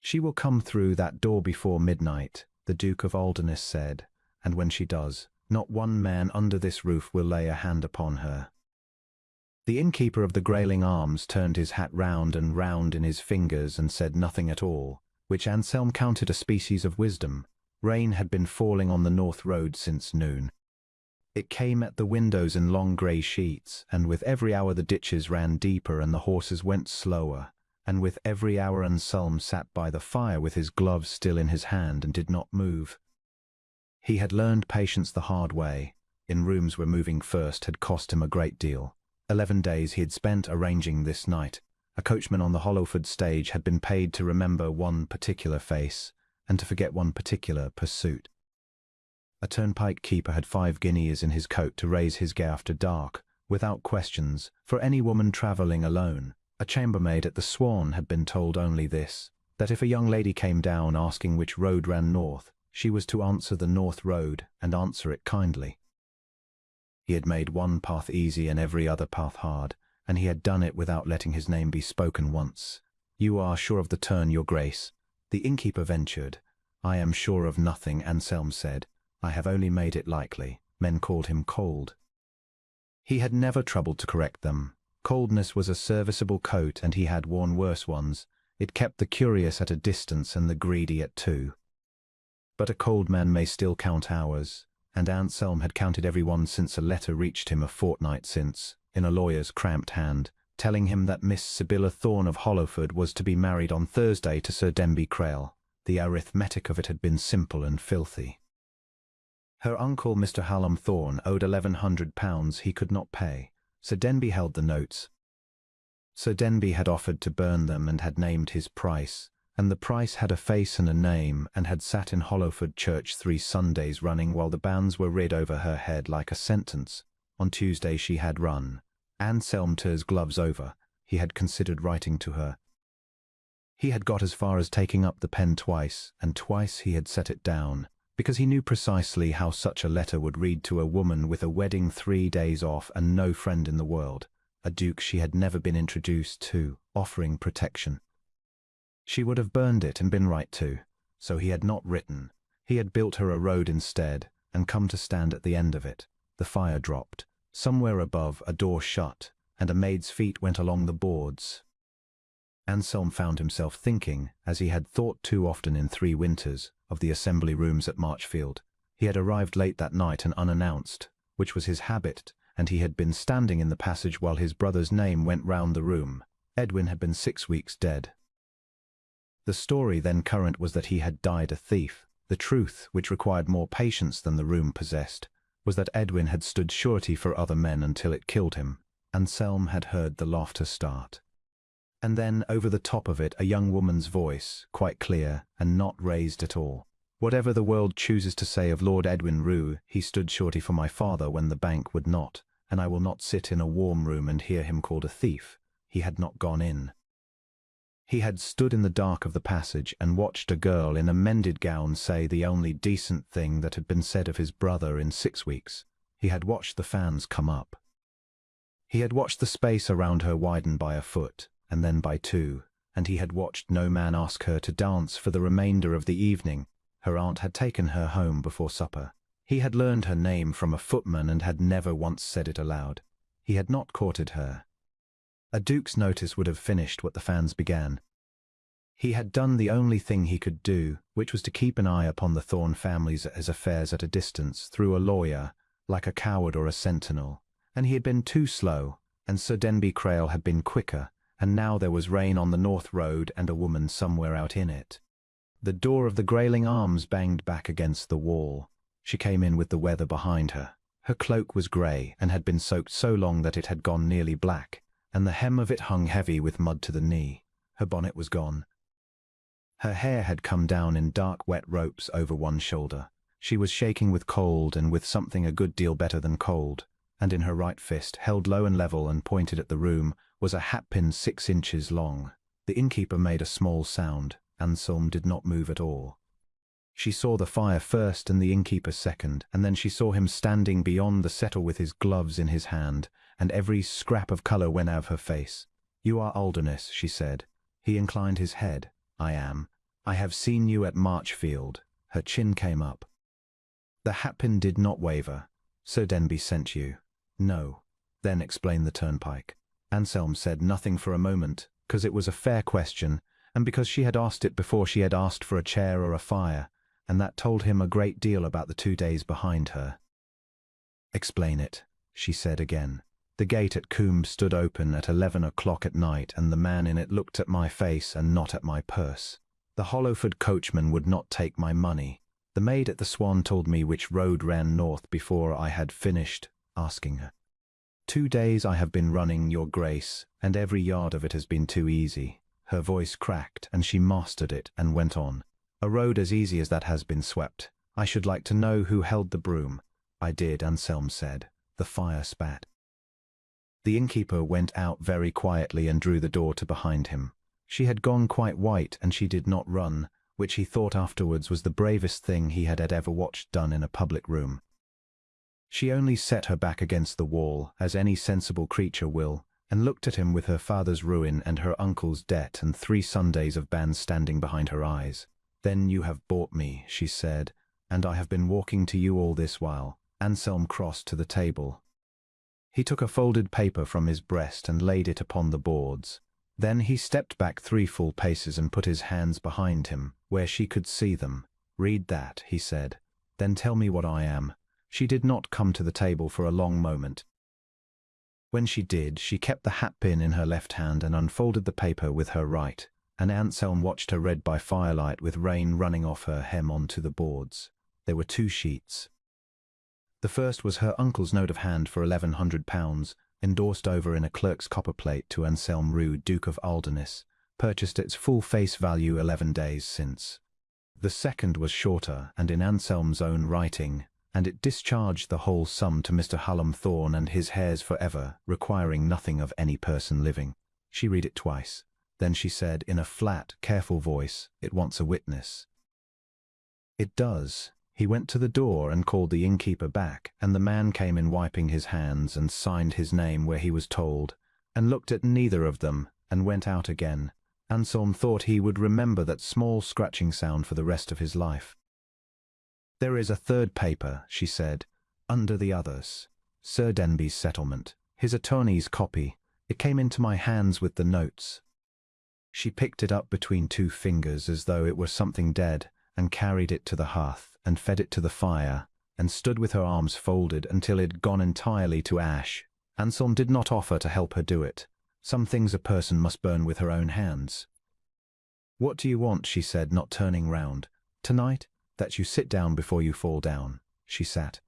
"She will come through that door before midnight," the Duke of Alderness said, "and when she does, not one man under this roof will lay a hand upon her." The innkeeper of the Grayling Arms turned his hat round and round in his fingers and said nothing at all, which Anselm counted a species of wisdom. Rain had been falling on the North Road since noon. It came at the windows in long grey sheets, and with every hour the ditches ran deeper and the horses went slower, and with every hour Anselm sat by the fire with his gloves still in his hand and did not move. He had learned patience the hard way. In rooms where moving first had cost him a great deal. 11 days he had spent arranging this night. A coachman on the Hollowford stage had been paid to remember one particular face, and to forget one particular pursuit. A turnpike keeper had 5 guineas in his coat to raise his gay after dark, without questions, for any woman travelling alone. A chambermaid at the Swan had been told only this, that if a young lady came down asking which road ran north, she was to answer the North Road, and answer it kindly. He had made one path easy and every other path hard, and he had done it without letting his name be spoken once. "You are sure of the turn, your grace?" the innkeeper ventured. "I am sure of nothing," Anselm said. "I have only made it likely." Men called him cold. He had never troubled to correct them. Coldness was a serviceable coat, and he had worn worse ones. It kept the curious at a distance and the greedy at 2. But a cold man may still count hours, and Anselm had counted every one since a letter reached him a fortnight since, in a lawyer's cramped hand, telling him that Miss Sibylla Thorne of Hollowford was to be married on Thursday to Sir Denby Crail. The arithmetic of it had been simple and filthy. Her uncle, Mr. Hallam Thorne, owed £1,100 he could not pay. Sir Denby held the notes. Sir Denby had offered to burn them and had named his price, and the price had a face and a name, and had sat in Hollowford Church 3 Sundays running while the banns were read over her head like a sentence. On Tuesday she had run. Anselm tore his gloves over. He had considered writing to her. He had got as far as taking up the pen twice, and twice he had set it down, because he knew precisely how such a letter would read to a woman with a wedding 3 days off and no friend in the world, a duke she had never been introduced to, offering protection. She would have burned it and been right too. So he had not written. He had built her a road instead, and come to stand at the end of it. The fire dropped. Somewhere above, a door shut, and a maid's feet went along the boards. Anselm found himself thinking, as he had thought too often in 3 winters, of the assembly rooms at Marchfield. He had arrived late that night and unannounced, which was his habit, and he had been standing in the passage while his brother's name went round the room. Edwin had been 6 weeks dead. The story then current was that he had died a thief. The truth, which required more patience than the room possessed, was that Edwin had stood surety for other men until it killed him. Anselm had heard the laughter start. And then, over the top of it, a young woman's voice, quite clear, and not raised at all. "Whatever the world chooses to say of Lord Edwin Rue, he stood surety for my father when the bank would not, and I will not sit in a warm room and hear him called a thief. He had not gone in. He had stood in the dark of the passage and watched a girl in a mended gown say the only decent thing that had been said of his brother in 6 weeks. He had watched the fans come up. He had watched the space around her widen by a foot, and then by 2, and he had watched no man ask her to dance for the remainder of the evening. Her aunt had taken her home before supper. He had learned her name from a footman and had never once said it aloud. He had not courted her. A duke's notice would have finished what the fans began. He had done the only thing he could do, which was to keep an eye upon the Thorne family's affairs at a distance, through a lawyer, like a coward or a sentinel. And he had been too slow, and Sir Denby Crail had been quicker, and now there was rain on the North Road and a woman somewhere out in it. The door of the Grayling Arms banged back against the wall. She came in with the weather behind her. Her cloak was grey, and had been soaked so long that it had gone nearly black, and the hem of it hung heavy with mud to the knee. Her bonnet was gone. Her hair had come down in dark wet ropes over one shoulder. She was shaking with cold and with something a good deal better than cold, and in her right fist, held low and level and pointed at the room, was a hatpin 6 inches long. The innkeeper made a small sound. Anselm did not move at all. She saw the fire first and the innkeeper second, and then she saw him standing beyond the settle with his gloves in his hand, and every scrap of colour went out of her face. "You are Alderness," she said. He inclined his head. "I am. I have seen you at Marchfield. Her chin came up. The hatpin did not waver. Sir Denby sent you. No. Then explained the turnpike. Anselm said nothing for a moment, because it was a fair question, and because she had asked it before she had asked for a chair or a fire, and that told him a great deal about the 2 days behind her. Explain it, she said again. The gate at Coombe stood open at 11 o'clock at night, and the man in it looked at my face and not at my purse. The Hollowford coachman would not take my money. The maid at the Swan told me which road ran north before I had finished asking her. 2 days I have been running, your grace, and every yard of it has been too easy. Her voice cracked, and she mastered it and went on. A road as easy as that has been swept. I should like to know who held the broom. I did, Anselm said. The fire spat. The innkeeper went out very quietly and drew the door to behind him. She had gone quite white, and she did not run, which he thought afterwards was the bravest thing he had ever watched done in a public room. She only set her back against the wall, as any sensible creature will, and looked at him with her father's ruin and her uncle's debt and 3 Sundays of banns standing behind her eyes. Then you have bought me, she said, and I have been walking to you all this while. Anselm crossed to the table. He took a folded paper from his breast and laid it upon the boards. Then he stepped back 3 full paces and put his hands behind him, where she could see them. Read that, he said. Then tell me what I am. She did not come to the table for a long moment. When she did, she kept the hatpin in her left hand and unfolded the paper with her right, and Anselm watched her read by firelight with rain running off her hem onto the boards. There were 2 sheets. The first was her uncle's note of hand for £1,100, endorsed over in a clerk's copperplate to Anselm Rood, Duke of Alderness, purchased its full face value 11 days since. The second was shorter and in Anselm's own writing, and it discharged the whole sum to Mr. Hallam Thorne and his heirs forever, requiring nothing of any person living. She read it twice. Then she said in a flat, careful voice, "It wants a witness." "It does." He went to the door and called the innkeeper back, and the man came in wiping his hands and signed his name where he was told, and looked at neither of them, and went out again. Anselm thought he would remember that small scratching sound for the rest of his life. "There is a third paper," she said, "under the others. Sir Denby's settlement. His attorney's copy. It came into my hands with the notes." She picked it up between 2 fingers as though it were something dead, and carried it to the hearth, and fed it to the fire, and stood with her arms folded until it had gone entirely to ash. Anselm did not offer to help her do it. Some things a person must burn with her own hands. "What do you want?" she said, not turning round. "Tonight? That you sit down before you fall down." She sat.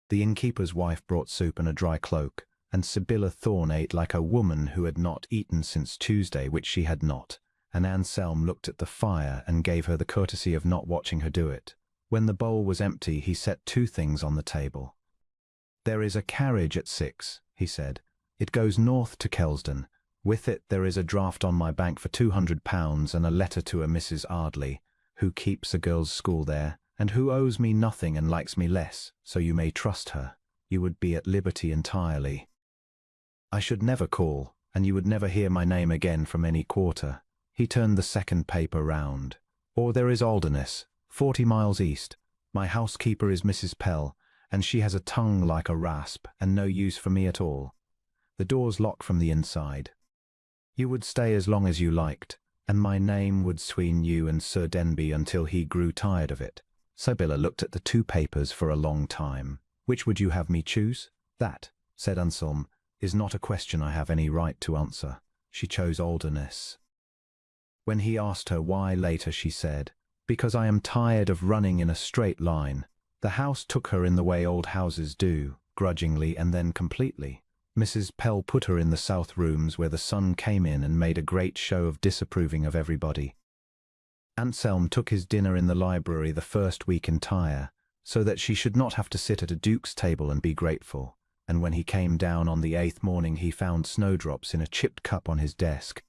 The innkeeper's wife brought soup and a dry cloak, and Sibylla Thorne ate like a woman who had not eaten since Tuesday, which she had not, and Anselm looked at the fire and gave her the courtesy of not watching her do it. When the bowl was empty, he set 2 things on the table. "There is a carriage at 6, he said. "It goes north to Kelsden. With it there is a draft on my bank for £200 and a letter to a Mrs. Ardley, who keeps a girls' school there, and who owes me nothing and likes me less, so you may trust her. You would be at liberty entirely. I should never call, and you would never hear my name again from any quarter." He turned the second paper round. "Or there is Alderness, 40 miles east. My housekeeper is Mrs. Pell, and she has a tongue like a rasp, and no use for me at all. The door's locked from the inside. You would stay as long as you liked, and my name would sween you and Sir Denby until he grew tired of it." Sibylla looked at the 2 papers for a long time. "Which would you have me choose?" "That," said Anselm, "is not a question I have any right to answer." She chose Alderness. When he asked her why later, she said, "Because I am tired of running in a straight line." The house took her in the way old houses do, grudgingly and then completely. Mrs. Pell put her in the south rooms where the sun came in and made a great show of disapproving of everybody. Anselm took his dinner in the library the first week entire, so that she should not have to sit at a duke's table and be grateful, and when he came down on the 8th morning he found snowdrops in a chipped cup on his desk,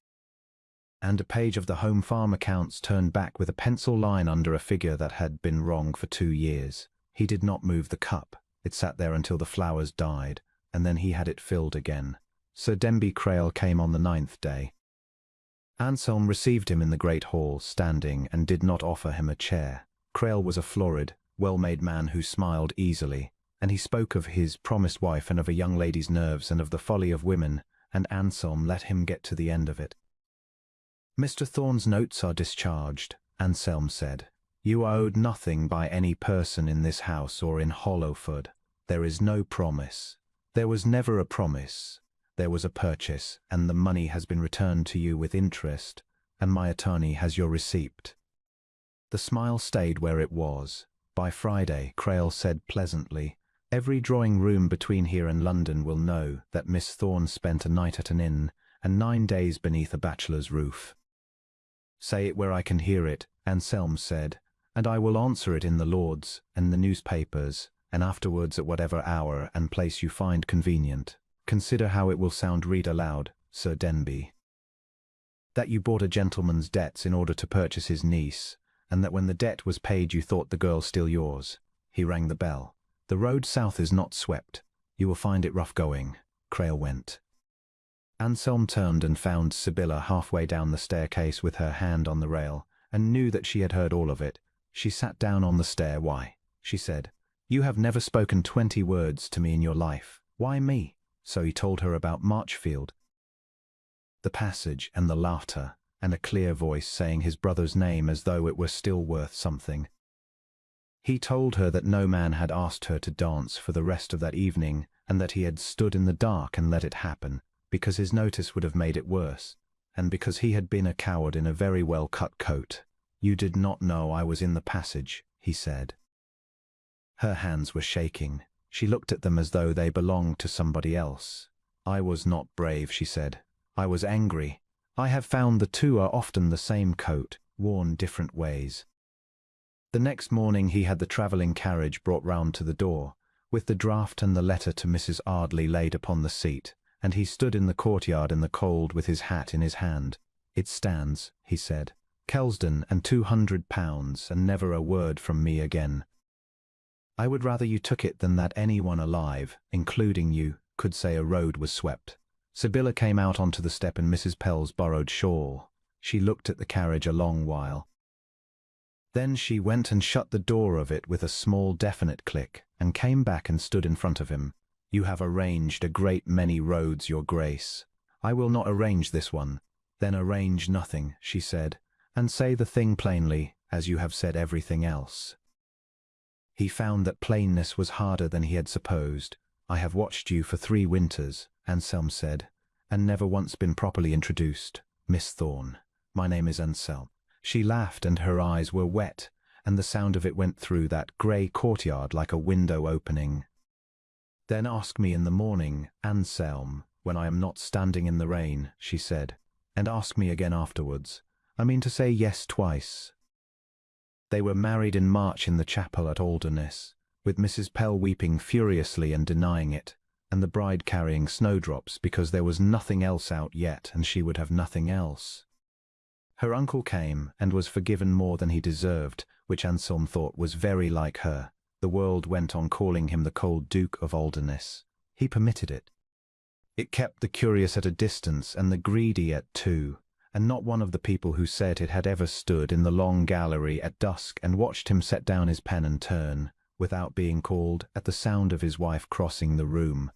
and a page of the home farm accounts turned back with a pencil line under a figure that had been wrong for 2 years. He did not move the cup. It sat there until the flowers died, and then he had it filled again. Sir Denby Crail came on the 9th day. Anselm received him in the great hall, standing, and did not offer him a chair. Krail was a florid, well-made man who smiled easily, and he spoke of his promised wife and of a young lady's nerves and of the folly of women, and Anselm let him get to the end of it. "Mr. Thorn's notes are discharged," Anselm said. "You are owed nothing by any person in this house or in Hollowford. There is no promise. There was never a promise. There was a purchase, and the money has been returned to you with interest, and my attorney has your receipt." The smile stayed where it was. By Friday, Krail said pleasantly, "Every drawing-room between here and London will know that Miss Thorne spent a night at an inn and 9 days beneath a bachelor's roof." "Say it where I can hear it," Anselm said, "and I will answer it in the Lords and the newspapers, and afterwards at whatever hour and place you find convenient. Consider how it will sound. Read aloud, Sir Denby. That you bought a gentleman's debts in order to purchase his niece, and that when the debt was paid you thought the girl still yours." He rang the bell. "The road south is not swept. You will find it rough going." Krail went. Anselm turned and found Sibylla halfway down the staircase with her hand on the rail, and knew that she had heard all of it. She sat down on the stair. "Why," she said, "you have never spoken 20 words to me in your life. Why me?" So he told her about Marchfield, the passage and the laughter, and a clear voice saying his brother's name as though it were still worth something. He told her that no man had asked her to dance for the rest of that evening, and that he had stood in the dark and let it happen, because his notice would have made it worse, and because he had been a coward in a very well-cut coat. "You did not know I was in the passage," he said. Her hands were shaking. She looked at them as though they belonged to somebody else. "I was not brave," she said. "I was angry. I have found the two are often the same coat, worn different ways." The next morning he had the travelling carriage brought round to the door, with the draft and the letter to Mrs. Ardley laid upon the seat, and he stood in the courtyard in the cold with his hat in his hand. "It stands," he said. "Kelsden and £200, and never a word from me again. I would rather you took it than that anyone alive, including you, could say a road was swept." Sibylla came out onto the step in Mrs. Pell's borrowed shawl. She looked at the carriage a long while. Then she went and shut the door of it with a small definite click, and came back and stood in front of him. "You have arranged a great many roads, your grace. I will not arrange this one." "Then arrange nothing," she said, "and say the thing plainly, as you have said everything else." He found that plainness was harder than he had supposed. "I have watched you for 3 winters," Anselm said, "and never once been properly introduced. Miss Thorne, my name is Anselm." She laughed, and her eyes were wet, and the sound of it went through that grey courtyard like a window opening. "Then ask me in the morning, Anselm, when I am not standing in the rain," she said, "and ask me again afterwards. I mean to say yes twice." They were married in March in the chapel at Alderness, with Mrs. Pell weeping furiously and denying it, and the bride carrying snowdrops because there was nothing else out yet and she would have nothing else. Her uncle came and was forgiven more than he deserved, which Anselm thought was very like her. The world went on calling him the cold Duke of Alderness. He permitted it. It kept the curious at a distance and the greedy at 2. And not one of the people who said it had ever stood in the long gallery at dusk and watched him set down his pen and turn, without being called, at the sound of his wife crossing the room,